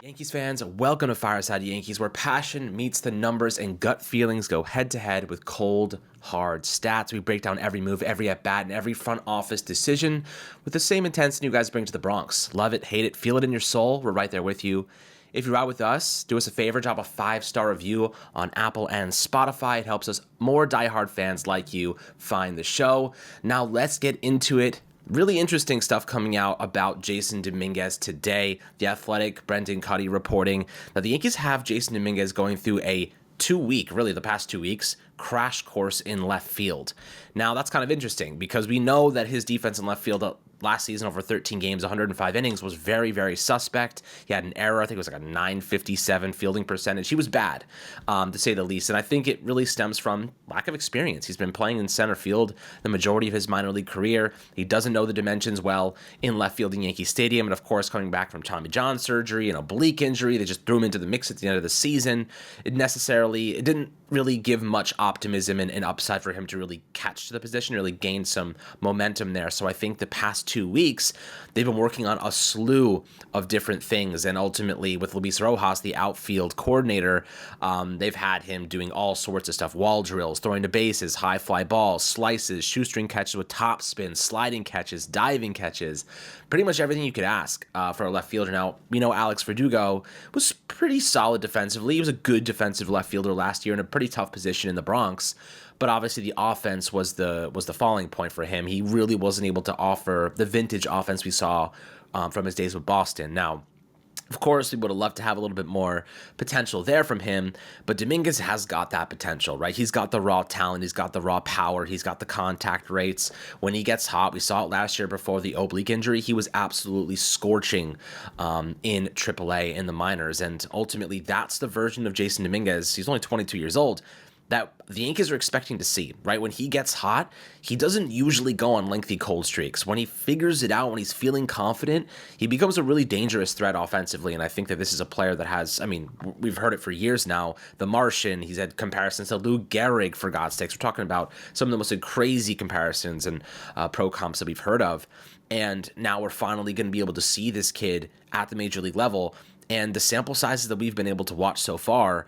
Yankees fans, welcome to Fireside Yankees, where passion meets the numbers and gut feelings go head-to-head with cold, hard stats. We break down every move, every at-bat, and every front office decision with the same intensity you guys bring to the Bronx. Love it, hate it, feel it in your soul. We're right there with you. If you're out with us, do us a favor, drop a 5-star review on Apple and Spotify. It helps us more diehard fans like you find the show. Now let's get into it. Really interesting stuff coming out about Jasson Dominguez today. The Athletic, Brendan Cuddy reporting that the Yankees have Jasson Dominguez going through a 2-week, really the past 2 weeks, crash course in left field. Now, that's kind of interesting because we know that his defense in left field last season over 13 games, 105 innings was very, very suspect. He had an error. I think it was like a .957 fielding percentage. He was bad, to say the least. And I think it really stems from lack of experience. He's been playing in center field the majority of his minor league career. He doesn't know the dimensions well in left field in Yankee Stadium. And of course, coming back from Tommy John surgery, an oblique injury, they just threw him into the mix at the end of the season. It didn't really give much optimism and upside for him to really catch to the position, really gain some momentum there. So I think the past 2 weeks, they've been working on a slew of different things. And ultimately, with Luis Rojas, the outfield coordinator, they've had him doing all sorts of stuff, wall drills, throwing to bases, high fly balls, slices, shoestring catches with top spin, sliding catches, diving catches, pretty much everything you could ask for a left fielder. Now, we know Alex Verdugo was pretty solid defensively. He was a good defensive left fielder last year in a pretty tough position in the Bronx. But obviously the offense was the falling point for him. He really wasn't able to offer the vintage offense we saw from his days with Boston. Now, of course, we would have loved to have a little bit more potential there from him, but Dominguez has got that potential, right? He's got the raw talent, he's got the raw power, he's got the contact rates. When he gets hot, we saw it last year before the oblique injury, he was absolutely scorching in AAA in the minors, and ultimately that's the version of Jasson Dominguez. He's only 22 years old. That the Yankees are expecting to see, right? When he gets hot, he doesn't usually go on lengthy cold streaks. When he figures it out, when he's feeling confident, he becomes a really dangerous threat offensively. And I think that this is a player that has, we've heard it for years now. The Martian, he's had comparisons to Lou Gehrig, for God's sakes. We're talking about some of the most crazy comparisons and pro comps that we've heard of. And now we're finally going to be able to see this kid at the major league level. And the sample sizes that we've been able to watch so far,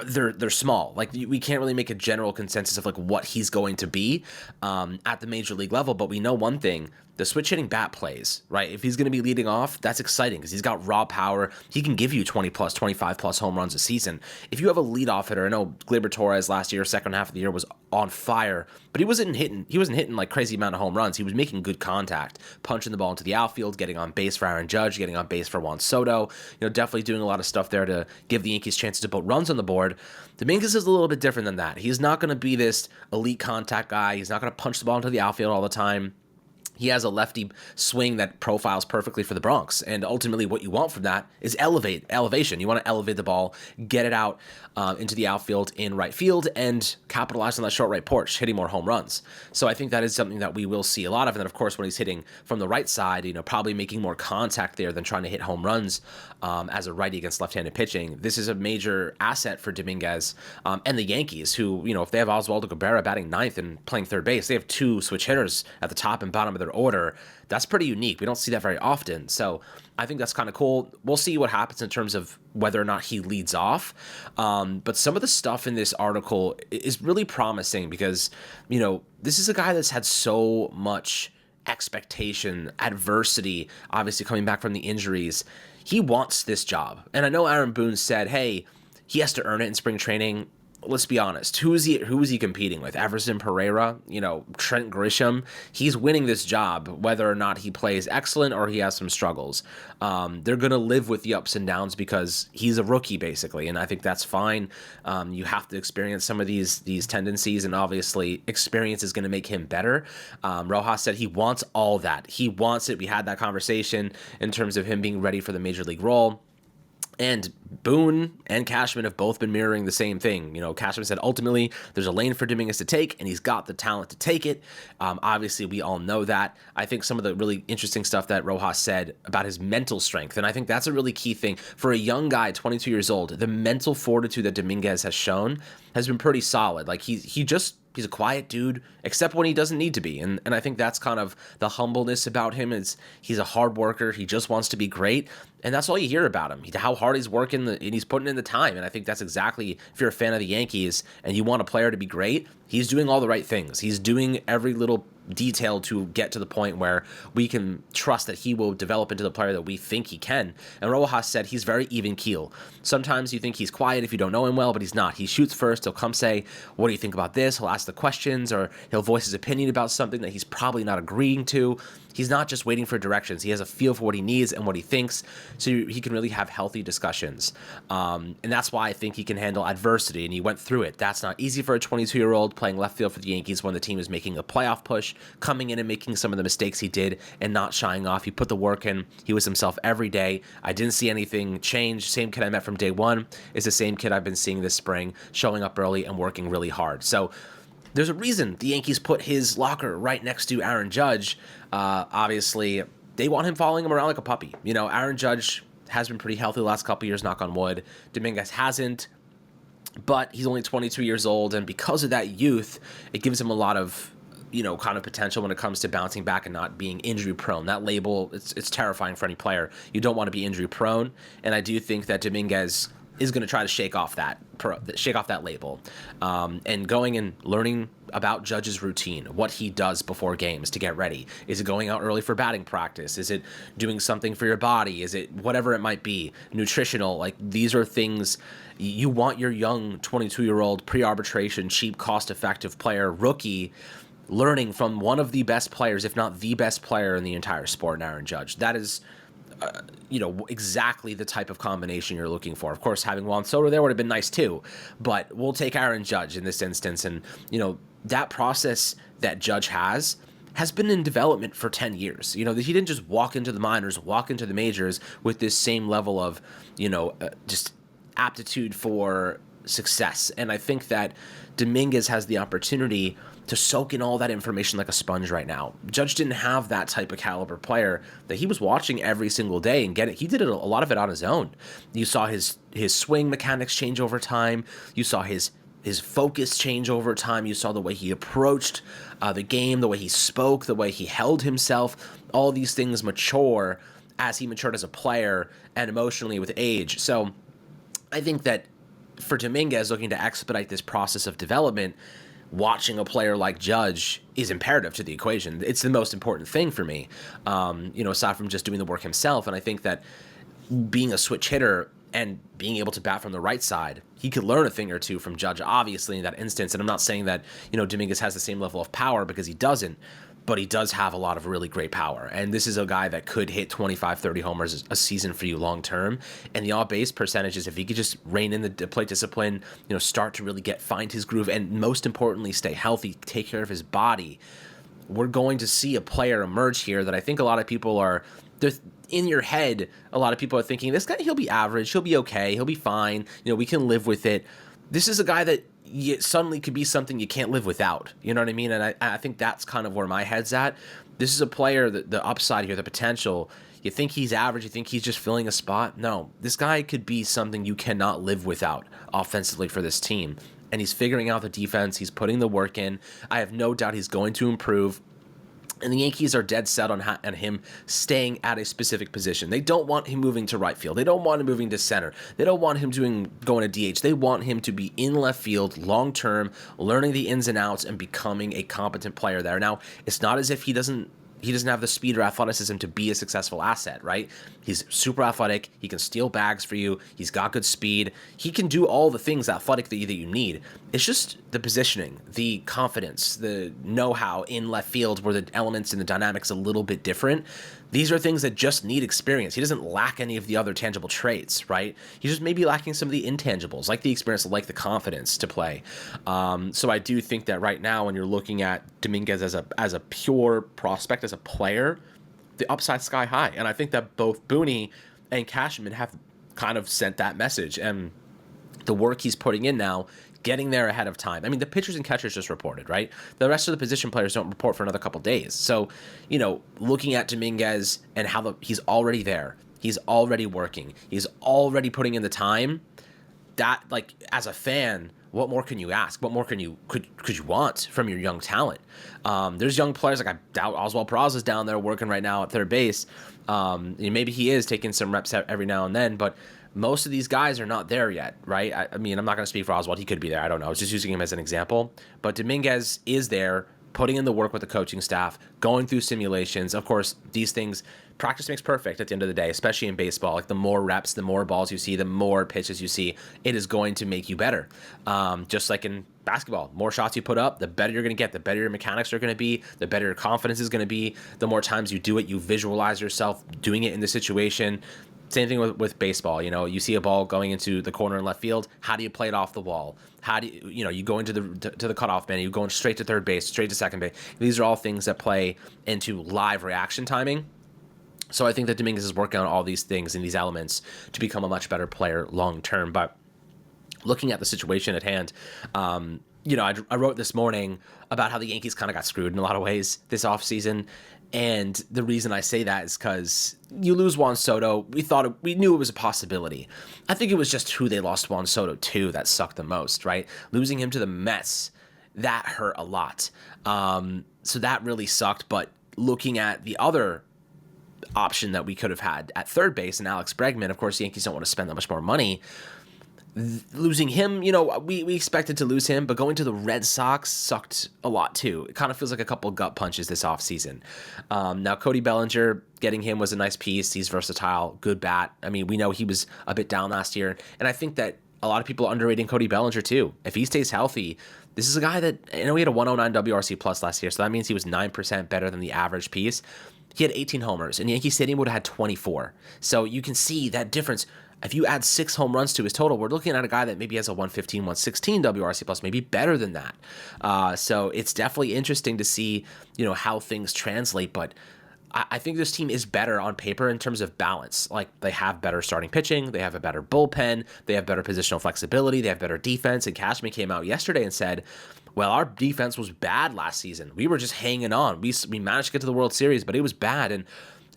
they're small. Like, we can't really make a general consensus of like what he's going to be at the major league level, but we know one thing: the switch hitting bat plays, right? If he's going to be leading off, that's exciting because he's got raw power. He can give you 20 plus, 25 plus home runs a season. If you have a leadoff hitter, I know Gleyber Torres last year, second half of the year, was on fire, but he wasn't hitting like crazy amount of home runs. He was making good contact, punching the ball into the outfield, getting on base for Aaron Judge, getting on base for Juan Soto, definitely doing a lot of stuff there to give the Yankees chances to put runs on the board. Dominguez is a little bit different than that. He's not going to be this elite contact guy. He's not going to punch the ball into the outfield all the time. He has a lefty swing that profiles perfectly for the Bronx. And ultimately what you want from that is elevation. You want to elevate the ball, get it out into the outfield in right field, and capitalize on that short right porch, hitting more home runs. So I think that is something that we will see a lot of. And then, of course, when he's hitting from the right side, probably making more contact there than trying to hit home runs as a righty against left-handed pitching. This is a major asset for Dominguez and the Yankees, who, if they have Oswaldo Cabrera batting ninth and playing third base, they have two switch hitters at the top and bottom of their order. That's pretty unique. We don't see that very often. So I think that's kind of cool. We'll see what happens in terms of whether or not he leads off. But some of the stuff in this article is really promising because, this is a guy that's had so much expectation, adversity, obviously coming back from the injuries. He wants this job. And I know Aaron Boone said, hey, he has to earn it in spring training. Let's be honest. Who is he competing with? Everson Pereira, Trent Grisham. He's winning this job, whether or not he plays excellent or he has some struggles. They're going to live with the ups and downs because he's a rookie, basically, and I think that's fine. You have to experience some of these tendencies, and obviously experience is going to make him better. Rojas said he wants all that. He wants it. We had that conversation in terms of him being ready for the major league role. And Boone and Cashman have both been mirroring the same thing. Cashman said ultimately there's a lane for Dominguez to take, and he's got the talent to take it. Obviously, we all know that. I think some of the really interesting stuff that Rojas said about his mental strength, and I think that's a really key thing for a young guy, 22 years old. The mental fortitude that Dominguez has shown has been pretty solid. Like he's a quiet dude, except when he doesn't need to be. And I think that's kind of the humbleness about him, is he's a hard worker. He just wants to be great. And that's all you hear about him, how hard he's working and he's putting in the time. And I think that's exactly, if you're a fan of the Yankees and you want a player to be great, he's doing all the right things. He's doing every little detail to get to the point where we can trust that he will develop into the player that we think he can. And Rojas said he's very even keel. Sometimes you think he's quiet if you don't know him well, but he's not. He shoots first. He'll come say, what do you think about this? He'll ask the questions, or he'll voice his opinion about something that he's probably not agreeing to. He's not just waiting for directions. He has a feel for what he needs and what he thinks, so he can really have healthy discussions. And that's why I think he can handle adversity, and he went through it. That's not easy for a 22-year-old playing left field for the Yankees when the team is making a playoff push, coming in and making some of the mistakes he did and not shying off. He put the work in. He was himself every day. I didn't see anything change. Same kid I met from day one is the same kid I've been seeing this spring, showing up early and working really hard. So there's a reason the Yankees put his locker right next to Aaron Judge. Obviously, they want him following him around like a puppy. Aaron Judge has been pretty healthy the last couple years, knock on wood. Dominguez hasn't, but he's only 22 years old, and because of that youth, it gives him a lot of kind of potential when it comes to bouncing back and not being injury prone. That label, it's terrifying for any player. You don't want to be injury prone, and I do think that Dominguez is going to try to shake off that label, and going and learning about Judge's routine, what he does before games to get ready. Is it going out early for batting practice? Is it doing something for your body? Is it whatever it might be, nutritional? Like, these are things you want your young 22-year-old pre-arbitration, cheap, cost-effective player, rookie, learning from one of the best players, if not the best player in the entire sport, Aaron Judge. That is exactly the type of combination you're looking for. Of course, having Juan Soto there would have been nice too, but we'll take Aaron Judge in this instance. And, that process that Judge has been in development for 10 years. He didn't just walk into the minors, walk into the majors with this same level of, just aptitude for success. And I think that Dominguez has the opportunity to soak in all that information like a sponge right now. Judge didn't have that type of caliber player that he was watching every single day and get it. He did a lot of it on his own. You saw his swing mechanics change over time. You saw his focus change over time. You saw the way he approached the game, the way he spoke, the way he held himself. All these things mature as he matured as a player and emotionally with age. So I think that for Dominguez, looking to expedite this process of development, watching a player like Judge is imperative to the equation. It's the most important thing for me, aside from just doing the work himself. And I think that being a switch hitter and being able to bat from the right side, he could learn a thing or two from Judge, obviously, in that instance. And I'm not saying that, Dominguez has the same level of power, because he doesn't, but he does have a lot of really great power. And this is a guy that could hit 25, 30 homers a season for you long term. And the on-base percentages, if he could just rein in the plate discipline, start to really find his groove, and most importantly, stay healthy, take care of his body, we're going to see a player emerge here that I think a lot of people are, in your head, a lot of people are thinking, this guy, he'll be average, he'll be okay, he'll be fine, we can live with it. This is a guy that suddenly could be something you can't live without. You know what I mean? And I think that's kind of where my head's at. This is a player that the upside here, the potential, you think he's average, you think he's just filling a spot. No, this guy could be something you cannot live without offensively for this team. And he's figuring out the defense. He's putting the work in. I have no doubt he's going to improve. And the Yankees are dead set on him staying at a specific position. They don't want him moving to right field. They don't want him moving to center. They don't want him going to DH. They want him to be in left field long-term, learning the ins and outs and becoming a competent player there. Now, it's not as if he doesn't have the speed or athleticism to be a successful asset, right? He's super athletic. He can steal bags for you. He's got good speed. He can do all the things athletic that you need. It's just the positioning, the confidence, the know-how in left field where the elements and the dynamics a little bit different. These are things that just need experience. He doesn't lack any of the other tangible traits, right? He's just maybe lacking some of the intangibles, like the experience, like the confidence to play. So I do think that right now, when you're looking at Dominguez as a pure prospect, as a player, the upside's sky high. And I think that both Booney and Cashman have kind of sent that message. And the work he's putting in now, getting there ahead of time. I mean, the pitchers and catchers just reported, right? The rest of the position players don't report for another couple days. So, looking at Dominguez and how he's already there, he's already working, he's already putting in the time, that, like, as a fan, what more can you ask? What more could you want from your young talent? There's young players like I doubt Oswald Peraza is down there working right now at third base. Maybe he is taking some reps every now and then, but most of these guys are not there yet, right? I mean, I'm not going to speak for Oswald. He could be there. I don't know. I was just using him as an example. But Dominguez is there, putting in the work with the coaching staff, going through simulations. Of course, these things, practice makes perfect at the end of the day, especially in baseball. Like the more reps, the more balls you see, the more pitches you see, it is going to make you better. Just like in basketball, more shots you put up, the better you're going to get, the better your mechanics are going to be, the better your confidence is going to be. The more times you do it, you visualize yourself doing it in the situation. Same thing with baseball. You see a ball going into the corner in left field. How do you play it off the wall? How do you go into the cutoff man? You going straight to third base, straight to second base. These are all things that play into live reaction timing. So I think that Dominguez is working on all these things and these elements to become a much better player long term. But looking at the situation at hand, I wrote this morning about how the Yankees kind of got screwed in a lot of ways this offseason. And the reason I say that is because you lose Juan Soto. We knew it was a possibility. I think it was just who they lost Juan Soto to that sucked the most, right? Losing him to the Mets, that hurt a lot. So that really sucked. But looking at the other option that we could have had at third base and Alex Bregman, of course, the Yankees don't want to spend that much more money. Losing him, we expected to lose him, but going to the Red Sox sucked a lot too. It kind of feels like a couple gut punches this offseason. Now, Cody Bellinger, getting him was a nice piece. He's versatile, good bat. I mean, we know he was a bit down last year, and I think that a lot of people are underrating Cody Bellinger too. If he stays healthy, this is a guy that, he had a 109 WRC plus last year, so that means he was 9% better than the average piece. He had 18 homers, and Yankee Stadium would have had 24. So you can see that difference. If you add 6 home runs to his total, we're looking at a guy that maybe has a 115, 116 WRC plus, maybe better than that. So it's definitely interesting to see, how things translate. But I think this team is better on paper in terms of balance. Like, they have better starting pitching, they have a better bullpen, they have better positional flexibility, they have better defense. And Cashman came out yesterday and said, well, our defense was bad last season. We were just hanging on. We managed to get to the World Series, but it was bad. And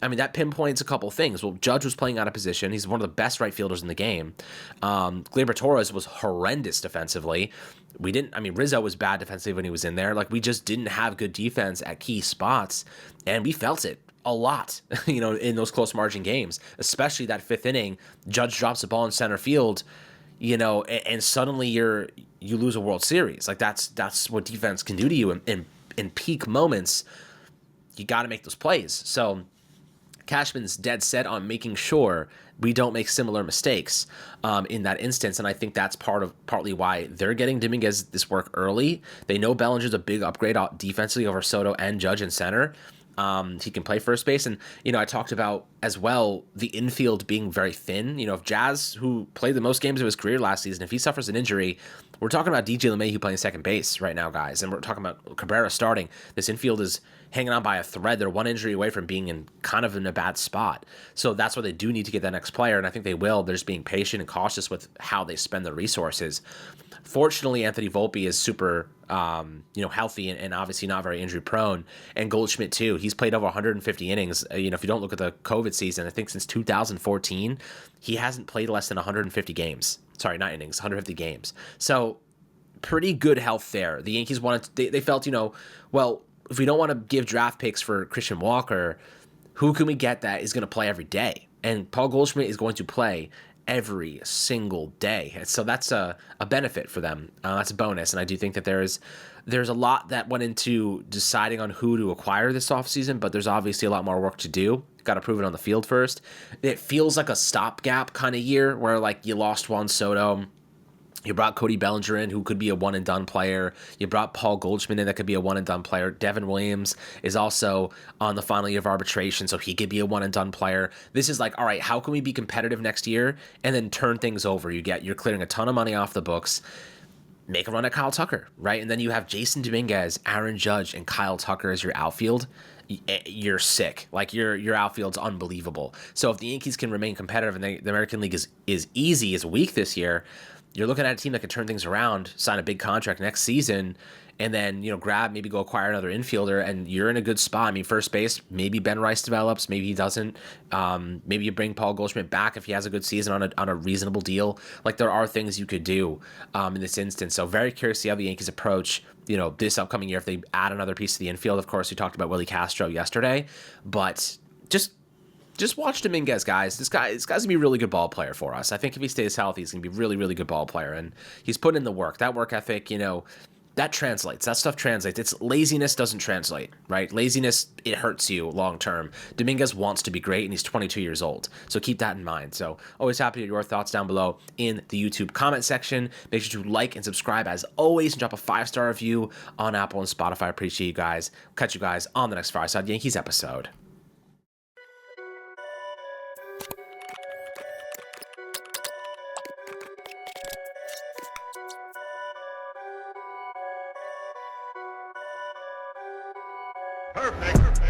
I mean, that pinpoints a couple things. Well, Judge was playing out of position. He's one of the best right fielders in the game. Gleyber Torres was horrendous defensively. Rizzo was bad defensively when he was in there. Like, we just didn't have good defense at key spots, and we felt it a lot, in those close margin games, especially that 5th inning. Judge drops the ball in center field, and suddenly you lose a World Series. Like, that's what defense can do to you in peak moments. You got to make those plays. So Cashman's dead set on making sure we don't make similar mistakes in that instance, and I think that's partly why they're getting Dominguez this work early. They know Bellinger's a big upgrade defensively over Soto and Judge in center. He can play first base, and I talked about as well the infield being very thin. If Jazz, who played the most games of his career last season, if he suffers an injury, we're talking about DJ LeMahieu playing second base right now, guys, and we're talking about Cabrera starting. This infield is hanging on by a thread. They're one injury away from being in a bad spot. So that's why they do need to get that next player, and I think they will. They're just being patient and cautious with how they spend their resources. Fortunately, Anthony Volpe is super, healthy and obviously not very injury prone. And Goldschmidt too. He's played over 150 innings. If you don't look at the COVID season, I think since 2014, he hasn't played less than 150 games. Sorry, not innings, 150 games. So pretty good health there. The Yankees they felt, well, if we don't want to give draft picks for Christian Walker, who can we get that is going to play every day? And Paul Goldschmidt is going to play every single day. And so that's a benefit for them. That's a bonus. And I do think that there's a lot that went into deciding on who to acquire this offseason, but there's obviously a lot more work to do. Got to prove it on the field first. It feels like a stopgap kind of year where, like, you lost Juan Soto. You brought Cody Bellinger in, who could be a one-and-done player. You brought Paul Goldschmidt in, that could be a one-and-done player. Devin Williams is also on the final year of arbitration, so he could be a one-and-done player. This is like, all right, how can we be competitive next year and then turn things over? You're clearing a ton of money off the books. Make a run at Kyle Tucker, right? And then you have Jasson Dominguez, Aaron Judge, and Kyle Tucker as your outfield. You're sick. Like, your outfield's unbelievable. So if the Yankees can remain competitive and the American League is weak this year, you're looking at a team that could turn things around, sign a big contract next season, and then, maybe go acquire another infielder, and you're in a good spot. I mean, first base, maybe Ben Rice develops, maybe he doesn't. Maybe you bring Paul Goldschmidt back if he has a good season on a reasonable deal. Like, there are things you could do in this instance. So very curious to see how the Yankees approach, this upcoming year if they add another piece to the infield. Of course, we talked about Willie Castro yesterday, but just watch Dominguez, guys. This guy's gonna be a really good ball player for us. I think if he stays healthy, he's gonna be a really, really good ball player. And he's putting in the work. That work ethic, that translates. That stuff translates. It's laziness doesn't translate, right? Laziness, it hurts you long term. Dominguez wants to be great, and he's 22 years old. So keep that in mind. So always happy to hear your thoughts down below in the YouTube comment section. Make sure to like and subscribe as always, and drop a 5-star review on Apple and Spotify. I appreciate you guys. Catch you guys on the next Fireside Yankees episode. Perfect.